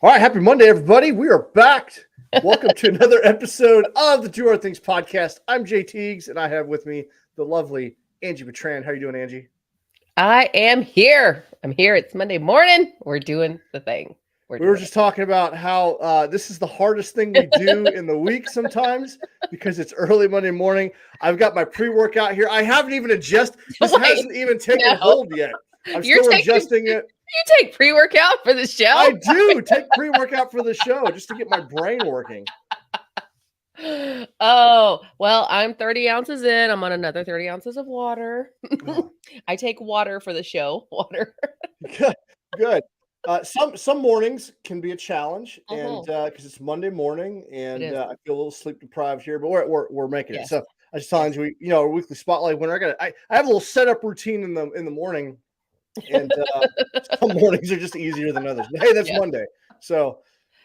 All right, happy Monday, everybody. We are back. Welcome to another episode of the Do Hard Things podcast. I'm Jay Teagues, and I have with me the lovely Angie Bertrand. How are you doing, Angie? I am here. I'm here. It's Monday morning. We're doing the thing. We were just talking about how this is the hardest thing we do in the week sometimes because it's early Monday morning. I've got my pre-workout here. I haven't even adjusted. This hasn't even taken hold yet. I'm still adjusting it. You take pre-workout for the show? I do take pre-workout for the show just to get my brain working. Oh, well, I'm 30 ounces in. I'm on another 30 ounces of water. I take water for the show. Water. Good. Some mornings can be a challenge, and because it's Monday morning, and I feel a little sleep deprived here, but we're making it. So I just challenge we, our weekly spotlight winner. I have a little setup routine in the morning, and some mornings are just easier than others. But hey, that's Monday. So,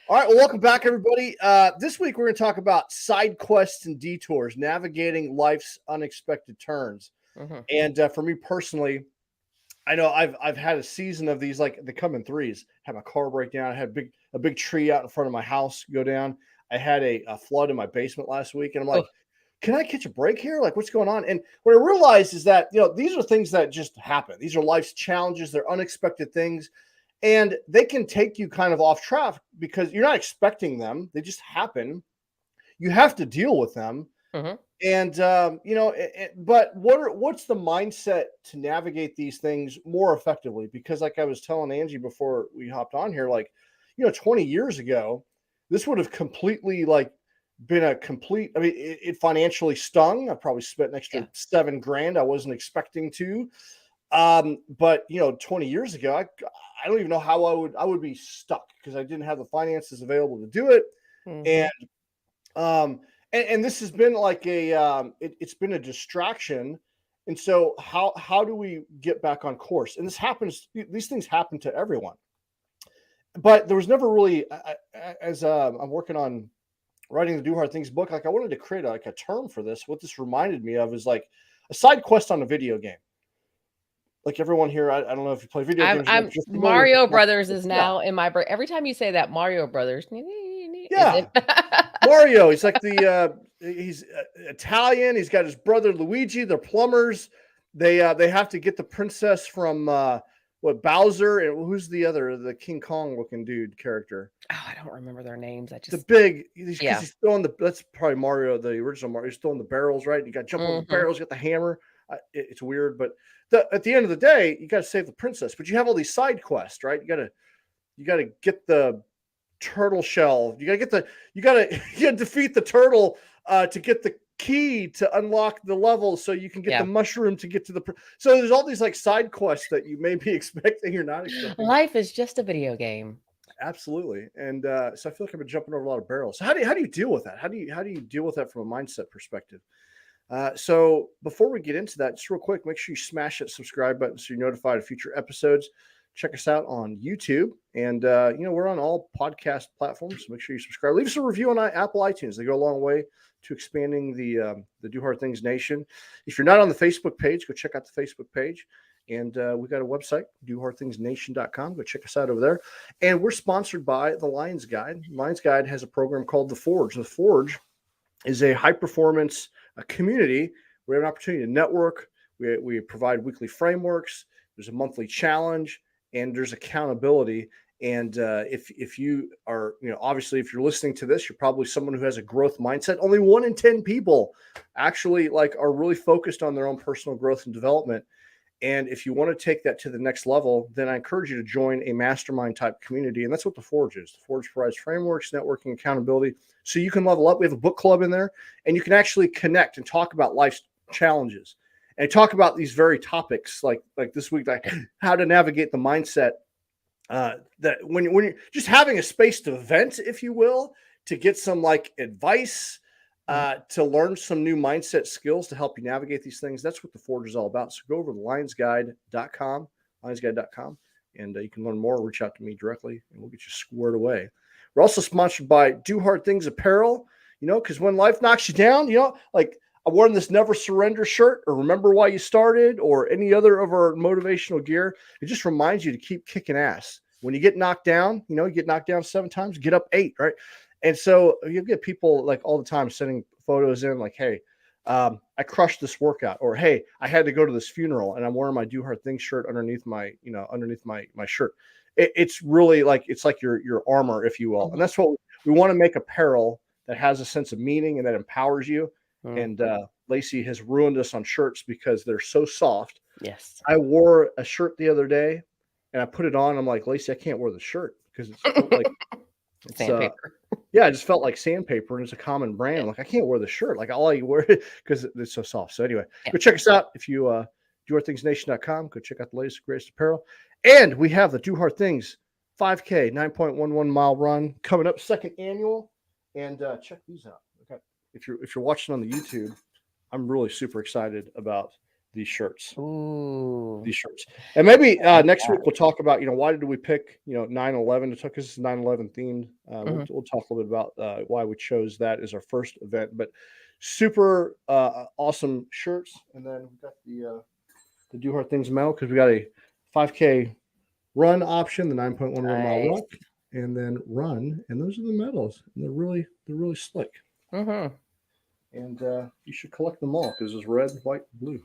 all right. Well, welcome back, everybody. This week we're going to talk about side quests and detours, navigating life's unexpected turns. And for me personally, I know I've had a season of these, like they come in threes. Had my car break down. I had a big tree out in front of my house go down. I had a flood in my basement last week, and I'm like, can I catch a break here? Like, what's going on? And what I realized is that, these are things that just happen. These are life's challenges. They're unexpected things, and they can take you kind of off track because you're not expecting them. They just happen. You have to deal with them. And, but what's the mindset to navigate these things more effectively? Because like I was telling Angie before we hopped on here, 20 years ago, this would have completely been a complete, it financially stung. I probably spent an extra $7,000 I wasn't expecting to. But 20 years ago, I don't even know how I would be stuck because I didn't have the finances available to do it. And this has been like it's been a distraction. And so how do we get back on course? And these things happen to everyone. But there was never really, as I'm working on writing the Do Hard Things book, I wanted to create a term for this. What this reminded me of is like a side quest on a video game. Like everyone here, I don't know if you play video games. Mario Brothers is now in my brain. Every time you say that, Mario Brothers. Mario. He's like he's Italian. He's got his brother Luigi. They're plumbers. They have to get the princess from Bowser, and who's the King Kong looking dude character? Oh, I don't remember their names. He's still in that's probably Mario, the original Mario. He's still in the barrels, right? You got to jump over the barrels, get the hammer. It's weird, but at the end of the day, you got to save the princess. But you have all these side quests, right? You got to get the turtle shell. You got to defeat the turtle to get the key to unlock the level, so you can get the mushroom to get to so there's all these side quests that you may be expecting you're not expecting. Life is just a video game. Absolutely. And so I feel like I've been jumping over a lot of barrels. So how do you deal with that? How do you deal with that from a mindset perspective? So before we get into that, just real quick, make sure you smash that subscribe button so you're notified of future episodes. Check us out on YouTube, and we're on all podcast platforms. So make sure you subscribe. Leave us a review on Apple iTunes. They go a long way to expanding the Do Hard Things Nation. If you're not on the Facebook page, go check out the Facebook page. And we've got a website, dohardthingsnation.com. Go check us out over there. And we're sponsored by the Lions Guide. Lions Guide has a program called The Forge. The Forge is a high-performance community. We have an opportunity to network. We provide weekly frameworks. There's a monthly challenge, and there's accountability. And if you are, obviously, if you're listening to this, you're probably someone who has a growth mindset. Only 1 in 10 people actually are really focused on their own personal growth and development. And if you want to take that to the next level, then I encourage you to join a mastermind type community. And that's what the Forge is. The Forge provides frameworks, networking, accountability, so you can level up. We have a book club in there, and you can actually connect and talk about life's challenges and talk about these very topics like this week, like how to navigate the mindset. That when you're just having a space to vent, if you will, to get some advice, to learn some new mindset skills to help you navigate these things. That's what the Forge is all about. So go over to lionsguide.com, and you can learn more. Reach out to me directly, and we'll get you squared away. We're also sponsored by Do Hard Things Apparel, because when life knocks you down, I'm wearing this Never Surrender shirt, or Remember Why You Started, or any other of our motivational gear. It just reminds you to keep kicking ass. when you get knocked down, you get knocked down 7 times, get up 8, right? And so you get people like all the time sending photos in like, hey, I crushed this workout, or hey, I had to go to this funeral and I'm wearing my Do Hard Things shirt underneath my shirt. It's really like it's like your armor, if you will, and that's what we want to make apparel that has a sense of meaning and that empowers you. And Lacey has ruined us on shirts because they're so soft. Yes. I wore a shirt the other day and I put it on. I'm like, Lacey, I can't wear the shirt because it felt like it's Sandpaper. yeah, it just felt like sandpaper, and it's a common brand. I'm like, I can't wear the shirt. Like all I wear because it's so soft. So anyway, go check us out if you dohardthingsnation.com. Go check out the latest greatest apparel. And we have the Do Hard Things 5K 9.11 mile run coming up, second annual. And check these out. Okay. If you're watching on the YouTube, I'm really super excited about these shirts. Ooh. These shirts. And maybe next week we'll talk about, why did we pick, 9/11 to talk, because it's 9/11 themed. We'll talk a little bit about why we chose that as our first event. But super awesome shirts. And then we've got the Do Hard Things medal, because we got a 5K run option, the 9.11 mile walk, and then run. And those are the medals. And they're really slick. And you should collect them all because there's red, white, blue.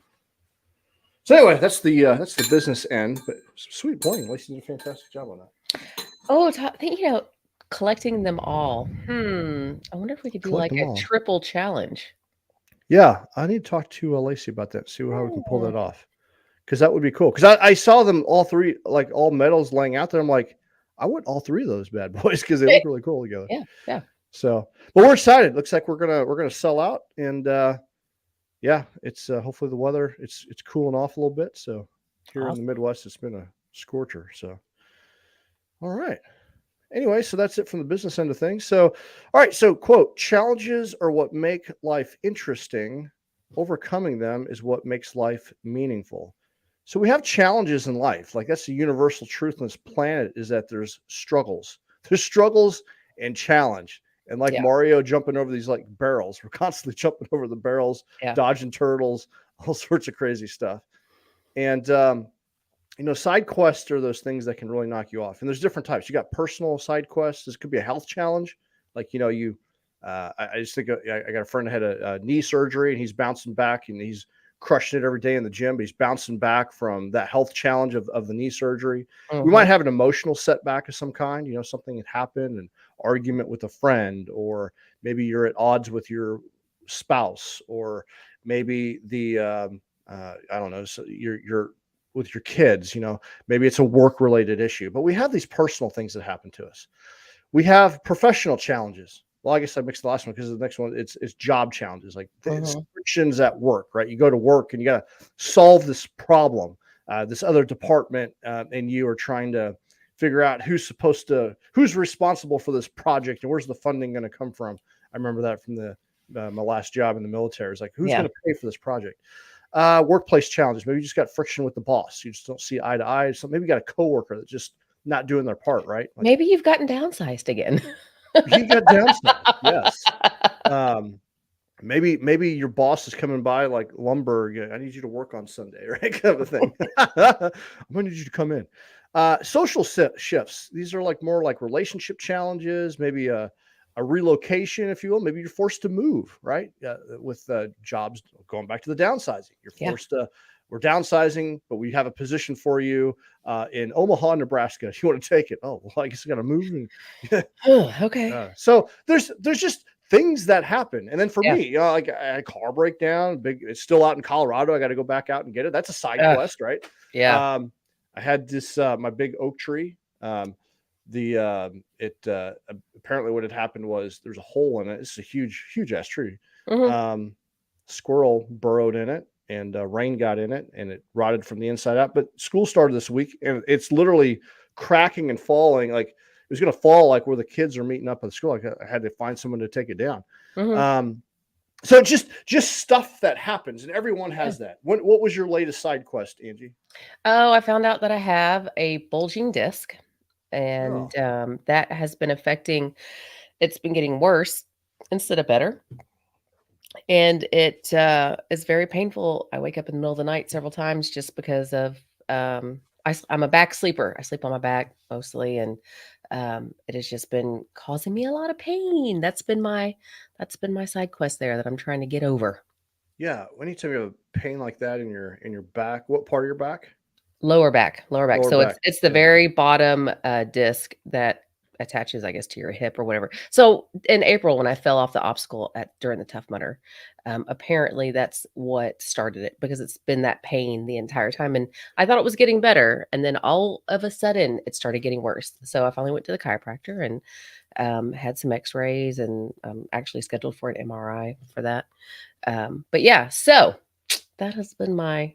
So anyway, that's the business end, but sweet bling. Lacey did a fantastic job on that. Oh, collecting them all. I wonder if we could do like a triple challenge. Yeah, I need to talk to Lacey about that. See how we can pull that off, because that would be cool. Because I saw them all three, like all medals laying out there. I'm like, I want all three of those bad boys because they look really cool together. Yeah. So, but we're excited. Looks like we're gonna sell out, and yeah, it's hopefully the weather it's cooling off a little bit. So here in the Midwest, it's been a scorcher. So, all right. Anyway, so that's it from the business end of things. So, all right. So, quote: challenges are what make life interesting. Overcoming them is what makes life meaningful. So we have challenges in life. Like that's the universal truth on this planet, is that there's struggles. There's struggles and challenge. And like Mario jumping over these like barrels, we're constantly jumping over the barrels, dodging turtles, all sorts of crazy stuff. And, side quests are those things that can really knock you off. And there's different types. You got personal side quests. This could be a health challenge. Like, I just think I got a friend that had a knee surgery and he's bouncing back and he's crushing it every day in the gym, but he's bouncing back from that health challenge of the knee surgery. We might have an emotional setback of some kind, something had happened, an argument with a friend, or maybe you're at odds with your spouse, or maybe I don't know, so you're with your kids, maybe it's a work related issue. But we have these personal things that happen to us. We have professional challenges. Well, I guess I mixed the last one because the next one it's job challenges, like it's frictions at work, right? You go to work and you got to solve this problem. This other department and you are trying to figure out who's responsible for this project and where's the funding going to come from. I remember that from my last job in the military. It's like, who's going to pay for this project? Workplace challenges. Maybe you just got friction with the boss. You just don't see eye to eye. So maybe you got a coworker that's just not doing their part, right? Like, maybe you've gotten downsized again. He got downsized. Yes. Maybe your boss is coming by like lumber. I need you to work on Sunday, right? Kind of a thing. I'm going to need you to come in. Social shifts. These are more like relationship challenges, maybe a relocation, if you will. Maybe you're forced to move, right? With jobs, going back to the downsizing. You're forced to, we're downsizing, but we have a position for you in Omaha, Nebraska. If you want to take it, oh, well, I guess I got to move. Okay. So there's just things that happen. And then for me, like I had a car breakdown, it's still out in Colorado. I got to go back out and get it. That's a side quest, right? Yeah. I had this, my big oak tree. Apparently what had happened was there's a hole in it. It's a huge ass tree. Squirrel burrowed in it and rain got in it and it rotted from the inside out. But school started this week and it's literally cracking and falling. Like it was going to fall like where the kids are meeting up at the school. Like I had to find someone to take it down. So just stuff that happens, and everyone has that. What was your latest side quest, Angie? Oh, I found out that I have a bulging disc, and that has been affecting. It's been getting worse instead of better, and it is very painful. I wake up in the middle of the night several times just because of I'm a back sleeper. I sleep on my back mostly, and it has just been causing me a lot of pain. That's been my side quest there that I'm trying to get over. Yeah. Anytime you have pain like that in your back, what part of your back? Lower back, lower back. Lower So it's back. it's the Yeah. very bottom, disc that attaches, I guess, to your hip or whatever. So in April, when I fell off the obstacle during the Tough Mudder, apparently that's what started it because it's been that pain the entire time, and I thought it was getting better, and then all of a sudden it started getting worse. So I finally went to the chiropractor and, had some X-rays and, actually scheduled for an MRI for that. But yeah, so that has been my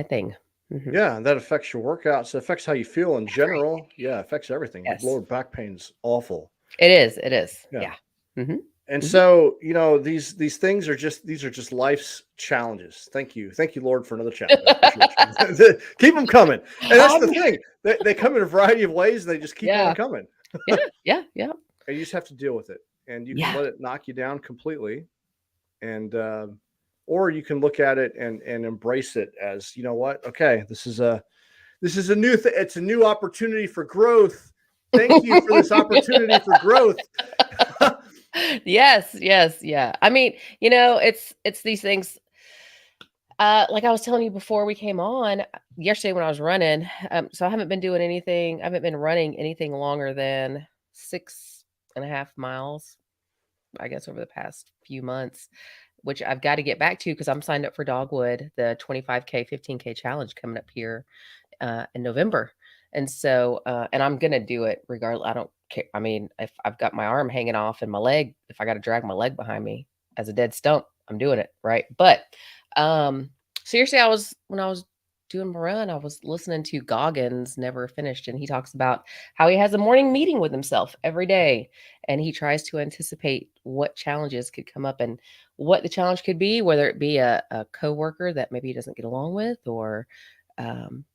thing. Mhm. Yeah, and that affects your workouts. It affects how you feel in Everything. general. Yeah, it affects everything. Yes. Lower back pain's awful. It is, it is. Yeah. Yeah. Mhm. And Mhm. so, these things are just life's challenges. Thank you, Lord, for another challenge. I appreciate you. Keep them coming, and that's the Um, thing. They come in a variety of ways, and they just keep on yeah. coming. Yeah, yeah, yeah. And you just have to deal with it, and you can Yeah. let it knock you down completely, and or you can look at it and embrace it as, you know what? Okay, this is a new thing. It's a new opportunity for growth. Thank you for this opportunity for growth. Yes, yes, yeah. I mean, it's these things, like I was telling you before we came on, yesterday when I was running, so I haven't been running anything longer than 6.5 miles, I guess, over the past few months, which I've got to get back to because I'm signed up for Dogwood, the 25K, 15K challenge coming up here in November. And so, and I'm gonna do it regardless. I don't care. I mean, if I've got my arm hanging off and my leg, if I got to drag my leg behind me as a dead stump, I'm doing it, right? But um, seriously, when I was doing my run, I was listening to Goggins Never Finished, and he talks about how he has a morning meeting with himself every day, and he tries to anticipate what challenges could come up and what the challenge could be, whether it be a coworker that maybe he doesn't get along with, or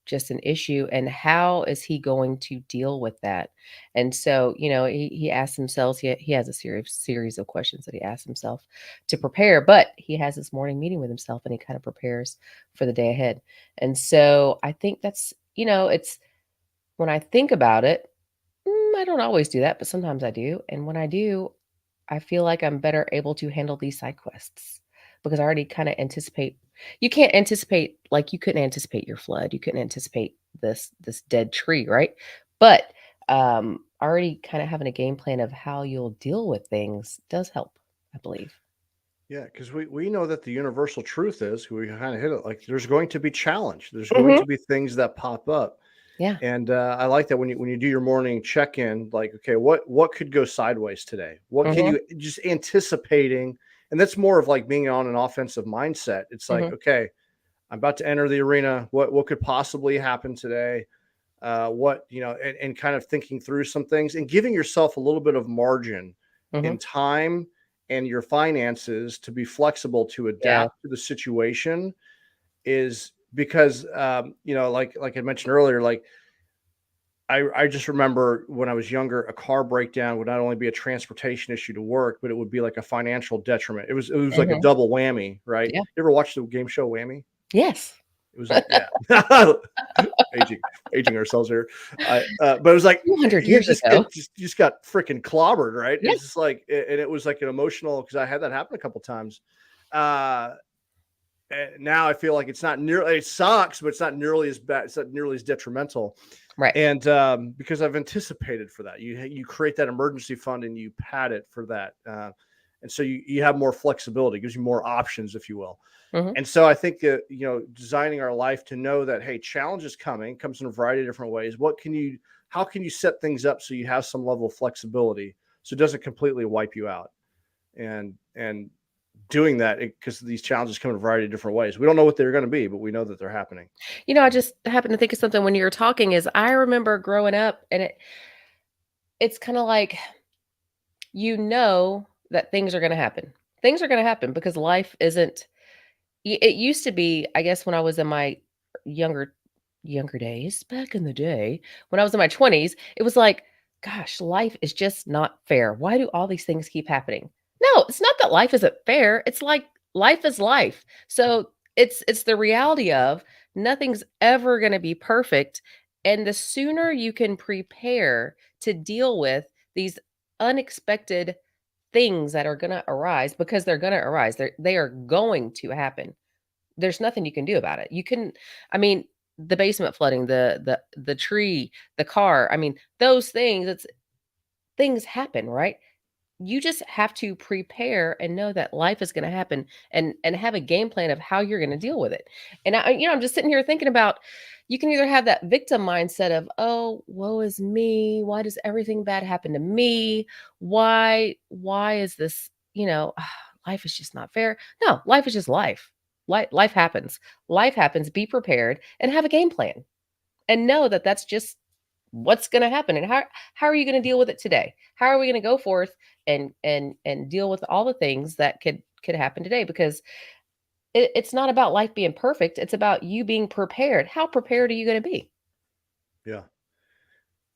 just an issue, and how is he going to deal with that? And so, he asks himself, he has a series of questions that he asks himself to prepare, but he has this morning meeting with himself and he kind of prepares for the day ahead. And so I think that's, it's when I think about it, I don't always do that, but sometimes I do. And when I do, I feel like I'm better able to handle these side quests because I already kind of anticipate. You can't anticipate, like you couldn't anticipate your flood. You couldn't anticipate this dead tree, right? But already kind of having a game plan of how you'll deal with things does help, I believe. Yeah, because we know that the universal truth is, we kind of hit it, like there's going to be challenge. There's going Hmm. to be things that pop up. Yeah. And I like that when you do your morning check in, like, okay, what could go sideways today? What can Hmm. you just anticipating? And that's more of like being on an offensive mindset. It's like, Hmm. okay, I'm about to enter the arena. What could possibly happen today? What and kind of thinking through some things and giving yourself a little bit of margin Hmm. in time and your finances to be flexible to Yeah. adapt to the situation is because like I mentioned earlier, like I just remember when I was younger, a car breakdown would not only be a transportation issue to work, but it would be like a financial detriment. It was like a Hmm. double whammy, right? Yeah. You ever watch the game show Whammy? Yes. It was like, yeah, aging aging ourselves here. But it was like 200 you years ago. you just got freaking clobbered, right? Yeah. It's just like, and it was like an emotional, because I had that happen a couple times. Uh, and now I feel like it's not nearly, it sucks, but it's not nearly as bad. It's not nearly as detrimental. Right. And because I've anticipated for that, you create that emergency fund and you pad it for that, and so you have more flexibility, gives you more options, if you will. Hmm. And so I think that, designing our life to know that, hey, challenge is coming, comes in a variety of different ways. How can you set things up so you have some level of flexibility so it doesn't completely wipe you out? And doing that, because these challenges come in a variety of different ways. We don't know what they're going to be, but we know that they're happening. I just happened to think of something when you were talking. Is I remember growing up, and it's kind of like, that things are going to happen. Things are going to happen because life isn't. It used to be, I guess, when I was in my younger younger days, back in the day, when I was in my 20s, it was like, gosh, life is just not fair. Why do all these things keep happening? No, it's not that life isn't fair. It's like life is life. So it's the reality of Nothing's ever going to be perfect. And the sooner you can prepare to deal with these unexpected things that are going to arise, because they're going to arise, they are going to happen. There's nothing you can do about it. You can, I mean, the basement flooding, the tree, the car, I mean, those things, it's things happen, right? You just have to prepare and know that life is going to happen, and have a game plan of how you're going to deal with it. And I'm just sitting here thinking about, you can either have that victim mindset of, oh, woe is me, why does everything bad happen to me, why is this, life is just not fair. No, life is just life. Life happens. Life happens. Be prepared and have a game plan, and know that that's just what's going to happen. And how are you going to deal with it today? How are we going to go forth and deal with all the things that could happen today? Because it's not about life being perfect, it's about you being prepared. How prepared are you going to be? Yeah.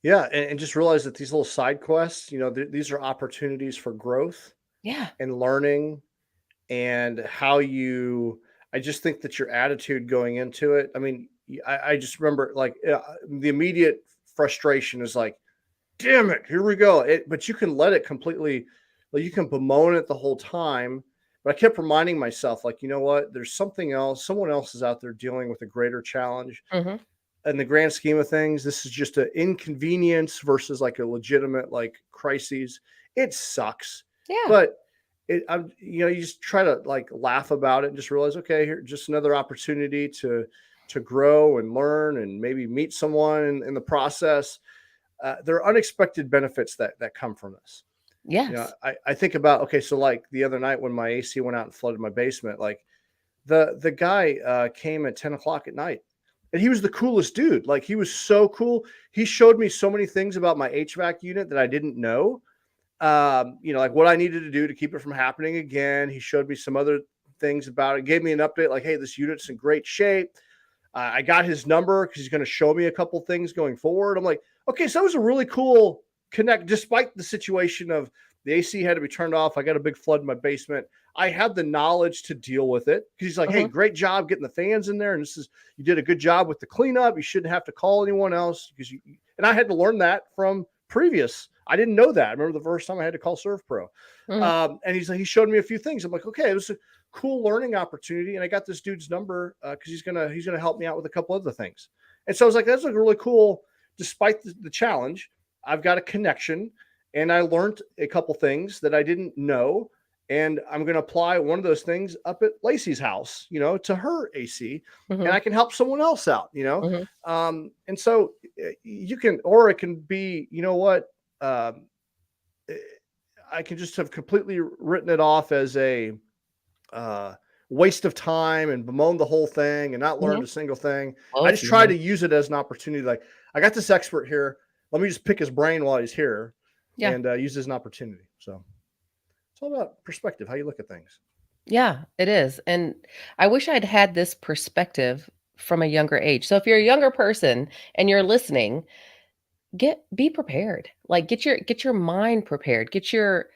Yeah. And just realize that these little side quests, these are opportunities for growth Yeah. and learning, and I just think that your attitude going into it. I mean, I just remember, like, the immediate frustration is like, damn it, here we go. But you can let it completely, like, you can bemoan it the whole time. But I kept reminding myself, like, you know what? There's something else. Someone else is out there dealing with a greater challenge. Hmm. In the grand scheme of things, this is just an inconvenience versus like a legitimate, like, crises. It sucks, Yeah. but you just try to, like, laugh about it and just realize, okay, here, just another opportunity to grow and learn and maybe meet someone in the process. There are unexpected benefits that come from this. Yes. I think about, okay, so like the other night when my AC went out and flooded my basement, like, the guy came at 10 o'clock at night, and he was the coolest dude. Like, he was so cool. He showed me so many things about my HVAC unit that I didn't know. Like what I needed to do to keep it from happening again. He showed me some other things about it, gave me an update, like, hey, this unit's in great shape. I got his number because he's going to show me a couple things going forward. I'm like, okay, so that was a really cool connect, despite the situation of the AC had to be turned off. I got a big flood in my basement. I had the knowledge to deal with it because he's like, hey, Hmm. great job getting the fans in there. And you did a good job with the cleanup. You shouldn't have to call anyone else and I had to learn that from previous. I didn't know that. I remember the first time I had to call ServPro. Hmm. And he showed me a few things. I'm like, okay, it was a cool learning opportunity. And I got this dude's number because he's going to help me out with a couple other things. And so I was like, that's like really cool. Despite the challenge, I've got a connection, and I learned a couple things that I didn't know. And I'm going to apply one of those things up at Lacey's house, to her AC, and Hmm. I can help someone else out, Hmm. And so you can, or it can be, um, I can just have completely written it off as a uh, waste of time and bemoan the whole thing and not Hmm. learned a single thing. Woe I is just try me. to use it as an opportunity. Like, I got this expert here. Let me just pick his brain while he's here Yeah. and use it as an opportunity. So it's all about perspective, how you look at things. Yeah, it is. And I wish I'd had this perspective from a younger age. So if you're a younger person and you're listening, be prepared. Like, get your mind prepared, get your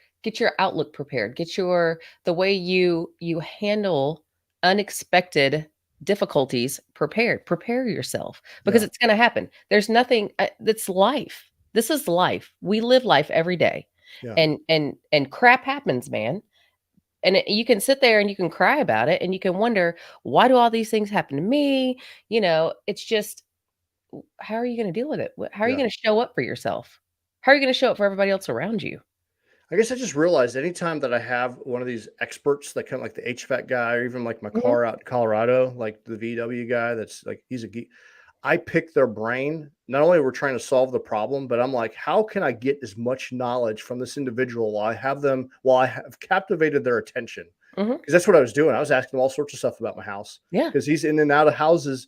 outlook prepared, get the way you handle unexpected difficulties prepared. Prepare yourself, because Yeah. it's going to happen. There's nothing, that's life. This is life. We live life every day. Yeah. And crap happens, man. And you can sit there and you can cry about it, and you can wonder, why do all these things happen to me? It's just, how are you going to deal with it? How are you Yeah. going to show up for yourself? How are you going to show up for everybody else around you? I guess I just realized anytime that I have one of these experts that kind of like the HVAC guy, or even like my Mhm. car out in Colorado, like the VW guy, that's like, he's a geek. I pick their brain. Not only we're trying to solve the problem, but I'm like, how can I get as much knowledge from this individual while I have captivated their attention? Mhm. Because that's what I was doing. I was asking him all sorts of stuff about my house Yeah. because he's in and out of houses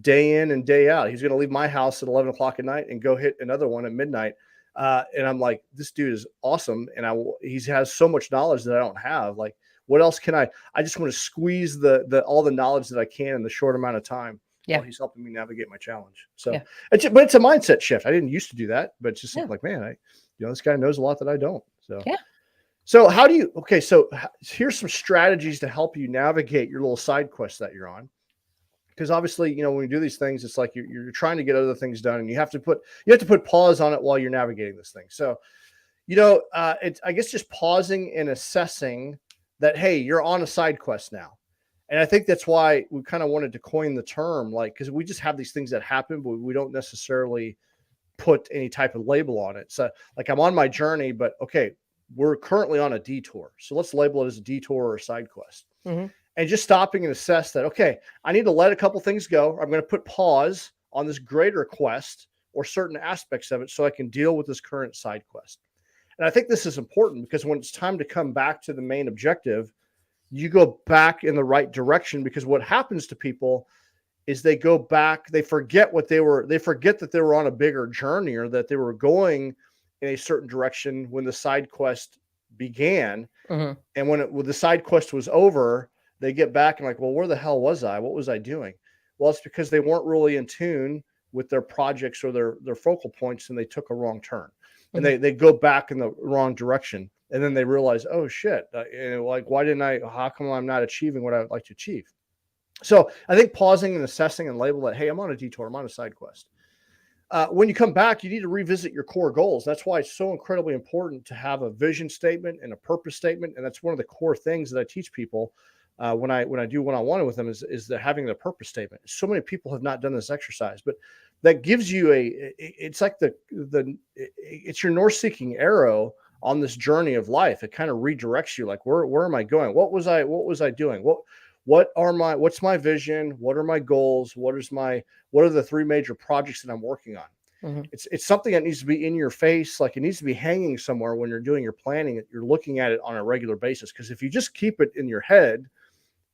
day in and day out. He's going to leave my house at 11 o'clock at night and go hit another one at midnight. And I'm like, this dude is awesome. And he has so much knowledge that I don't have. Like, what else can I just want to squeeze all the knowledge that I can in the short amount of time Yeah. while he's helping me navigate my challenge. So Yeah. but it's a mindset shift. I didn't used to do that, but it's just Yeah. like, man, this guy knows a lot that I don't. So, Yeah. so how do you, so here's some strategies to help you navigate your little side quest that you're on. because obviously, when we do these things, it's like you're trying to get other things done, and you have to put pause on it while you're navigating this thing. So, it's, I guess, just pausing and assessing that, hey, you're on a side quest now. And I think that's why we kind of wanted to coin the term, like, because we just have these things that happen, but we don't necessarily put any type of label on it. So, like, I'm on my journey, but okay, we're currently on a detour. So let's label it as a detour or a side quest. Mm-hmm. And just stopping and assess that, okay, I need to let a couple things go. I'm going to put pause on this greater quest or certain aspects of it so I can deal with this current side quest. And I think this is important because when it's time to come back to the main objective, you go back in the right direction, because what happens to people is they go back, they forget that they were on a bigger journey, or that they were going in a certain direction when the side quest began. Mm-hmm. And when the side quest was over, they get back and like, well, where the hell was I? What was I doing? Well, it's because they weren't really in tune with their projects or their focal points, and they took a wrong turn, and they go back in the wrong direction. And then they realize, oh shit, like, how come I'm not achieving what I would like to achieve? So I think pausing and assessing and label that, hey, I'm on a detour, I'm on a side quest. When you come back, you need to revisit your core goals. That's why it's so incredibly important to have a vision statement and a purpose statement. And that's one of the core things that I teach people when I do one-on-one with them is the having the purpose statement. So many people have not done this exercise, but that gives you it's like it's your north-seeking arrow on this journey of life. It kind of redirects you, like, where am I going? What was I doing? What's my vision? What are my goals? What are the three major projects that I'm working on? Mm-hmm. It's something that needs to be in your face. Like, it needs to be hanging somewhere when you're doing your planning. You're looking at it on a regular basis. Because if you just keep it in your head,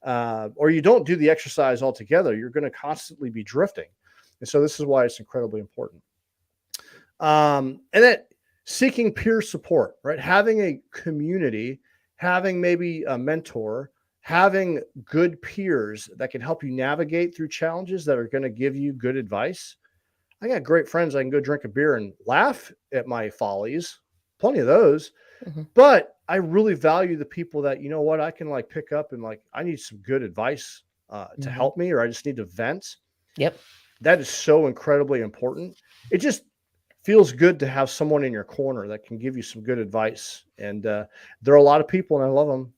or you don't do the exercise altogether, you're going to constantly be drifting. And so this is why it's incredibly important. And then seeking peer support, right? Having a community, having maybe a mentor, having good peers that can help you navigate through challenges, that are going to give you good advice. I got great friends I can go drink a beer and laugh at my follies, plenty of those. Mm-hmm. But I really value the people that, I can like pick up and like, I need some good advice to help me, or I just need to vent. Yep. That is so incredibly important. It just feels good to have someone in your corner that can give you some good advice. And there are a lot of people, and I love them.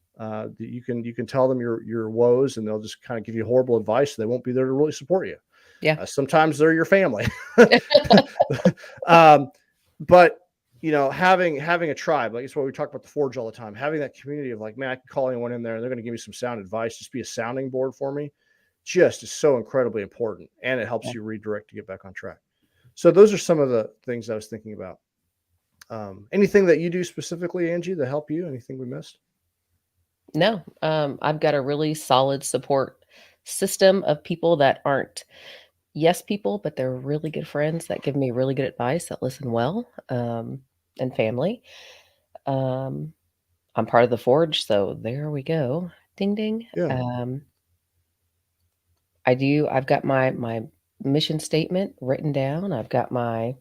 You can tell them your woes, and they'll just kind of give you horrible advice. They won't be there to really support you. Yeah. Sometimes they're your family. But having a tribe, like, it's what we talk about the Forge all the time. Having that community of like, man, I can call anyone in there and they're going to give me some sound advice. Just be a sounding board for me. Just is so incredibly important, and it helps you redirect to get back on track. So those are some of the things I was thinking about. Anything that you do specifically, Angie, to help you? Anything we missed? No, I've got a really solid support system of people that aren't yes people, but they're really good friends that give me really good advice, that listen well, and family. I'm part of the Forge, so there we go. Ding ding. Yeah. I've got my mission statement written down. I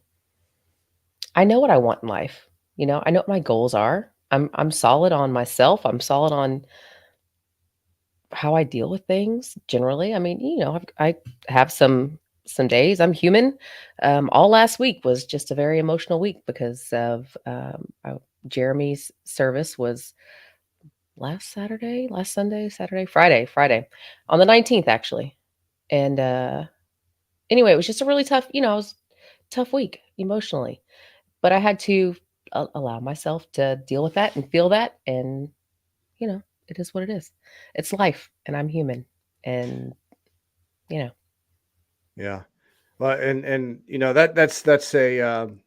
know what I want in life. I know what my goals are. I'm solid on myself. I'm solid on how I deal with things generally. I mean, I have some days. I'm human. All last week was just a very emotional week because of Jeremy's service was last Sunday, Saturday, Friday, on the 19th actually. And anyway, it was just a really tough, it was a tough week emotionally, but I had to allow myself to deal with that and feel that, and it is what it is. It's life, and I'm human, and Yeah. Well, and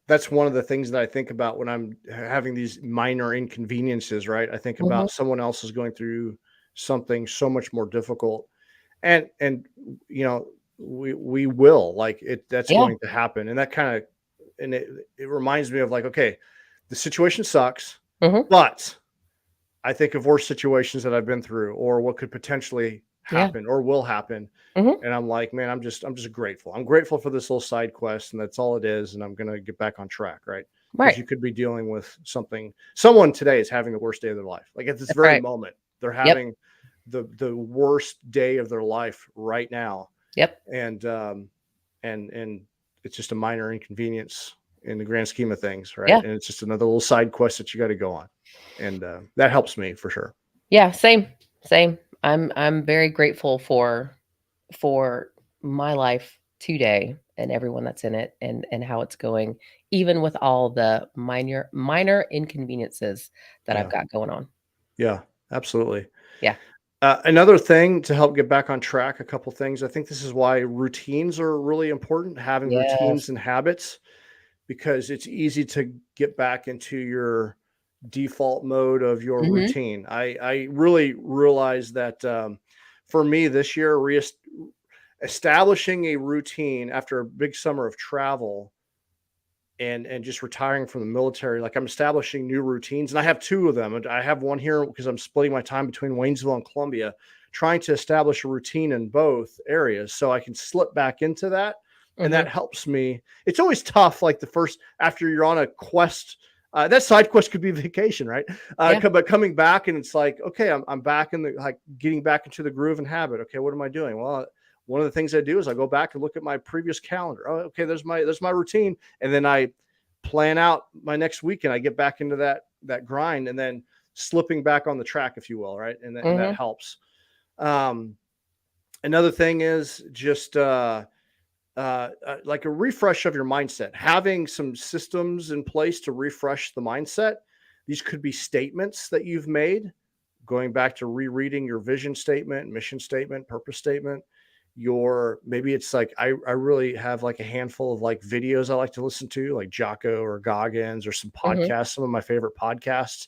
that's one of the things that I think about when I'm having these minor inconveniences, right? I think Mhm. about someone else is going through something so much more difficult, and we will, like, that's Yeah. going to happen, and that kind of, and it reminds me of like, okay, the situation sucks, Mhm. but I think of worse situations that I've been through, or what could potentially Yeah. happen or will happen. Mhm. And I'm like, man, I'm just grateful. I'm grateful for this little side quest, and that's all it is. And I'm gonna get back on track, right? Because Right. you could be dealing with someone today is having the worst day of their life. Like, at this That's very right. moment, they're Yep. having the worst day of their life right now. Yep. And it's just a minor inconvenience in the grand scheme of things, right? Yeah. And it's just another little side quest that you got to go on, and that helps me for sure. Yeah. Same. Same. I'm very grateful for my life today and everyone that's in it and how it's going, even with all the minor inconveniences that I've Yeah, got going on. yeah, absolutely. Yeah. Another thing to help get back on track, a couple things. I think this is why routines are really important, having Yes. routines and habits, because it's easy to get back into your default mode of your Mhm. routine. I really realized that for me this year, establishing a routine after a big summer of travel and just retiring from the military, like I'm establishing new routines, and I have two of them. And I have one here because I'm splitting my time between Waynesville and Columbia, trying to establish a routine in both areas so I can slip back into that. And Mhm. that helps me. It's always tough, like the first after you're on a quest. That side quest could be vacation, right? Yeah. But coming back and it's like, okay, I'm back in the like getting back into the groove and habit. Okay, what am I doing? Well, one of the things I do is I go back and look at my previous calendar. Oh, okay, there's my routine, and then I plan out my next week, and I get back into that grind, and then slipping back on the track, if you will, right? And that Mhm. helps. Um, Another thing is just like a refresh of your mindset, having some systems in place to refresh the mindset. These could be statements that you've made, going back to rereading your vision statement, mission statement, purpose statement. Your maybe it's like I really have like a handful of like videos I like to listen to, like Jocko or Goggins or some Mhm. podcasts, some of my favorite podcasts,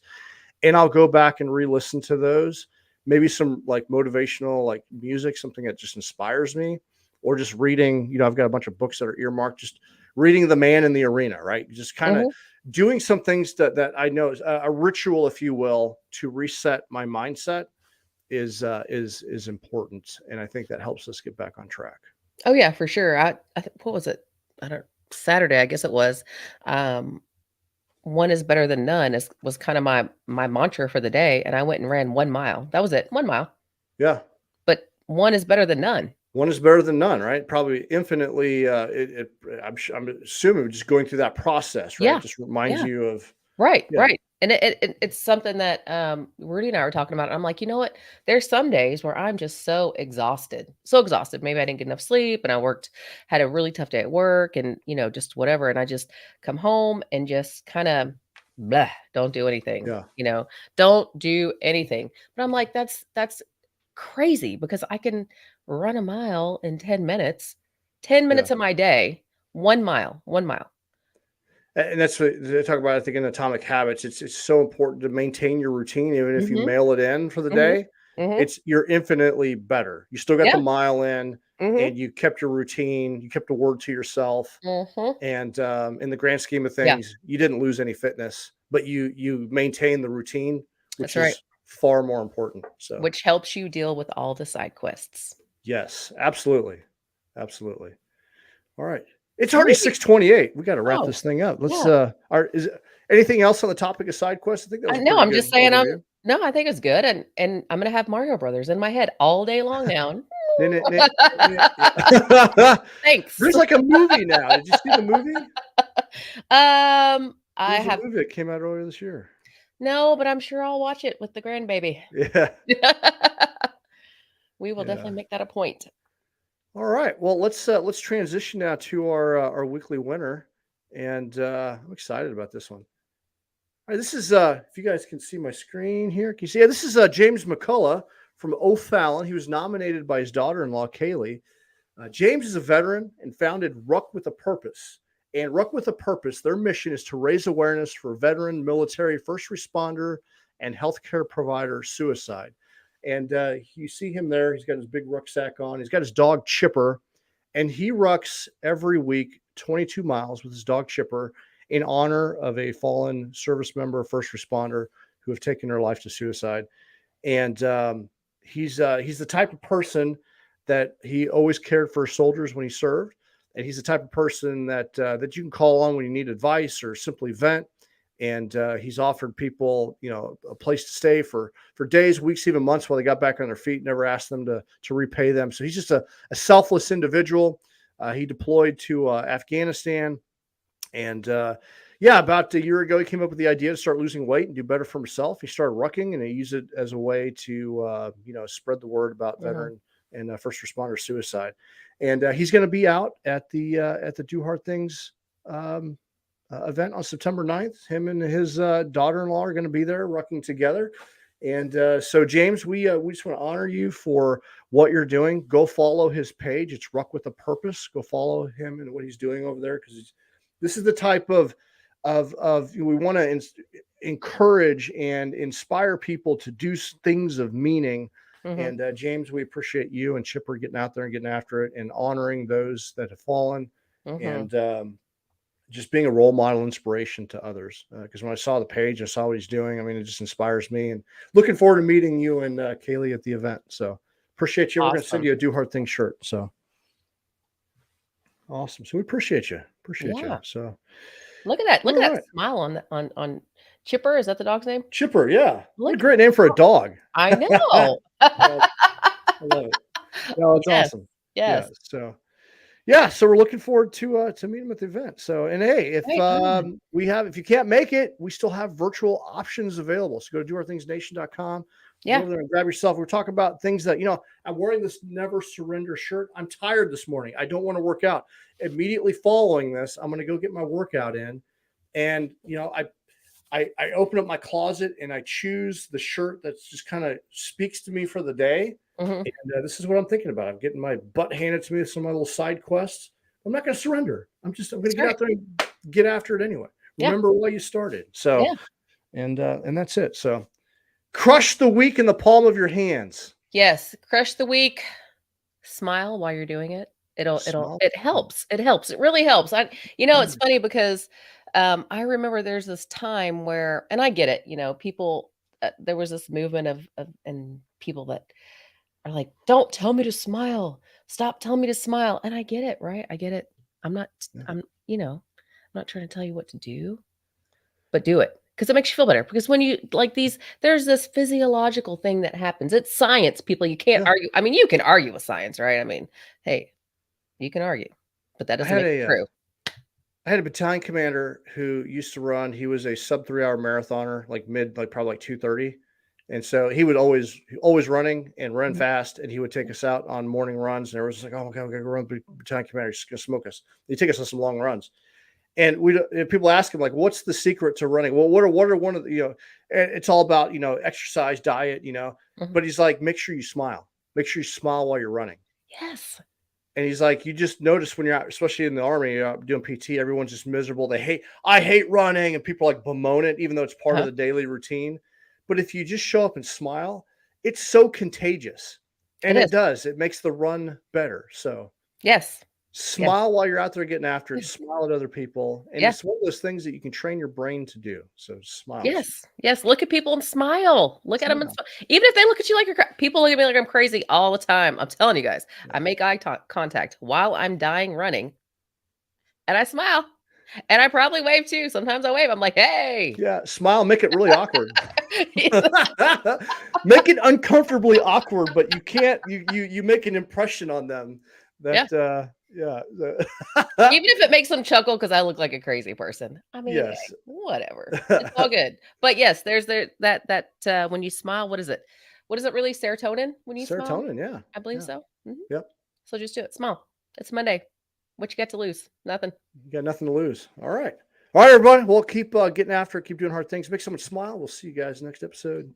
and I'll go back and re-listen to those. Maybe some like motivational like music, something that just inspires me, or just reading. I've got a bunch of books that are earmarked. Just reading The Man in the Arena, right? Just kind of Mhm. doing some things that I know is a ritual, if you will, to reset my mindset is important, and I think that helps us get back on track. Oh yeah, for sure. I think what was it? I don't Saturday, I guess it was. Um, one is better than none is was kind of my mantra for the day, and I went and ran 1 mile. That was it, 1 mile. Yeah, But one is better than none. one is better than none, right? Probably infinitely. I'm assuming just going through that process, right? Yeah. Just reminds Yeah. you of Right, yeah, right. And it's something that, Rudy and I were talking about. I'm like, "You know what? There's some days where I'm just so exhausted, so exhausted. Maybe I didn't get enough sleep and I had a really tough day at work and, just whatever, and I just come home and just kinda blah, don't do anything, yeah, Don't do anything." But I'm like, "That's crazy because I can run a mile in 10 minutes, 10 yeah. minutes of my day, 1 mile, 1 mile." And that's what they talk about. I think in Atomic Habits, it's so important to maintain your routine, even if you Mhm, mail it in for the mhm, day. mhm. You're infinitely better. You still got the Yeah. mile in, Mhm. and you kept your routine. You kept a word to yourself, Mhm. and in the grand scheme of Yeah, things, you didn't lose any fitness, but you maintain the routine, which that's right. is far more important. So Which helps you deal with all the side quests. yes, absolutely, absolutely. All right. It's So already maybe 6:28. We got to wrap oh, this thing up. Let's yeah. is anything else on the topic of side quests? I think that was a No, pretty I'm just good saying overview. no, I think it's good, and I'm gonna have Mario Brothers in my head all day long now. Nah, nah, nah, nah, yeah. Thanks. There's like a movie now. Did you see the movie? There I was a have movie that came out earlier this year. no, but I'm sure I'll watch it with the grandbaby. Yeah. We will Yeah. definitely make that a point. All right. Well, let's transition now to our weekly winner, and I'm excited about this one. All right, this is if you guys can see my screen here, can you see? Yeah, this is James McCullough from O'Fallon. He was nominated by his daughter-in-law Kaylee. James is a veteran and founded Ruck with a Purpose. And Ruck with a Purpose, their mission is to raise awareness for veteran, military, first responder, and healthcare provider suicide. And you see him there. He's got his big rucksack on. He's got his dog Chipper, and he rucks every week 22 miles with his dog Chipper in honor of a fallen service member, first responder who have taken their life to suicide. And he's the type of person that he always cared for soldiers when he served, and he's the type of person that that you can call on when you need advice or simply vent. And he's offered people, a place to stay for days, weeks, even months while they got back on their feet. Never asked them to repay them. So he's just a selfless individual. He deployed to Afghanistan, and about a year ago, he came up with the idea to start losing weight and do better for himself. He started rucking, and he used it as a way to spread the word about veteran and first responder suicide. And he's going to be out at the Do Hard Things event on September 9th. Him and his daughter-in-law are going to be there rucking together. And so, James, we just want to honor you for what you're doing. Go follow his page. It's Ruck with a Purpose. Go follow him and what he's doing over there, because this is the type of we want to encourage and inspire people to do things of meaning. And James, we appreciate you and Chipper getting out there and getting after it and honoring those that have fallen, and just being a role model inspiration to others. Because when I saw the page, I saw what he's doing. I mean, it just inspires me, and looking forward to meeting you and Kaylee at the event. So appreciate you. Awesome. We're going to send you a Do Hard Things shirt. So awesome. So we appreciate you. Appreciate you. So look at that. Look at that smile on Chipper. Is that the dog's name? Chipper. Yeah. What a great name for a dog. I know. I love it. No, it's awesome. Yes. Yeah, so we're looking forward to meeting him at the event. So, and hey, if you can't make it, we still have virtual options available. So go to doourthingsnation.com. Yeah. Go there and grab yourself. We're talking about things that, I'm wearing this Never Surrender shirt. I'm tired this morning. I don't want to work out. Immediately following this, I'm going to go get my workout in. And, I open up my closet and I choose the shirt that just kind of speaks to me for the day. And this is what I'm thinking about. I'm getting my butt handed to me with some of my little side quests. I'm not going to surrender. I'm going to get out there and get after it anyway. Remember why you started. So, and that's it. So crush the week in the palm of your hands. Yes. Crush the week. Smile while you're doing it. It helps. It helps. It really helps. It's funny because I remember there's this time where, and I get it, people, there was this movement of people that are like, don't tell me to smile. Stop telling me to smile. And I get it, right? I get it. I'm not trying to tell you what to do, but do it because it makes you feel better. Because when you there's this physiological thing that happens. It's science, people. You can't argue. I mean, you can argue with science, right? I mean, hey, you can argue, but that doesn't make it true. I had a battalion commander who used to run. He was a sub 3 hour marathoner, probably 2:30. And so he would always running and run fast. And he would take us out on morning runs. And everyone's just like, oh my God, we gotta go run. Battalion commander, he's gonna smoke us. He'd take us on some long runs. And people ask him, like, what's the secret to running? Well, what are one of the, it's all about, exercise, diet, but he's like, make sure you smile. Make sure you smile while you're running. Yes. And he's like, you just notice when you're out, especially in the Army, you're out doing PT, everyone's just miserable. I hate running, and people like bemoan it, even though it's part of the daily routine. But if you just show up and smile, it's so contagious. And it does. It makes the run better. So yes. Smile while you're out there getting after it. Smile at other people. And it's one of those things that you can train your brain to do. So smile. Yes. Yes. Look at people and smile. Look at them and smile. Even if they look at you like people look at me like I'm crazy all the time. I'm telling you guys, I make eye contact while I'm dying running, and I smile, and I probably wave too. Sometimes I wave. I'm like, hey. Yeah. Smile. Make it really awkward. Make it uncomfortably awkward, but you can't. You make an impression on them that. Even if it makes them chuckle because I look like a crazy person. I mean, hey, whatever. It's all good. But yes, there's that when you smile, what is it? What is it really? Serotonin when you smile? Serotonin, yeah. I believe so. Mm-hmm. Yep. So just do it. Smile. It's Monday. What you got to lose? Nothing. You got nothing to lose. All right. All right, everybody. We'll keep getting after it. Keep doing hard things. Make someone smile. We'll see you guys next episode.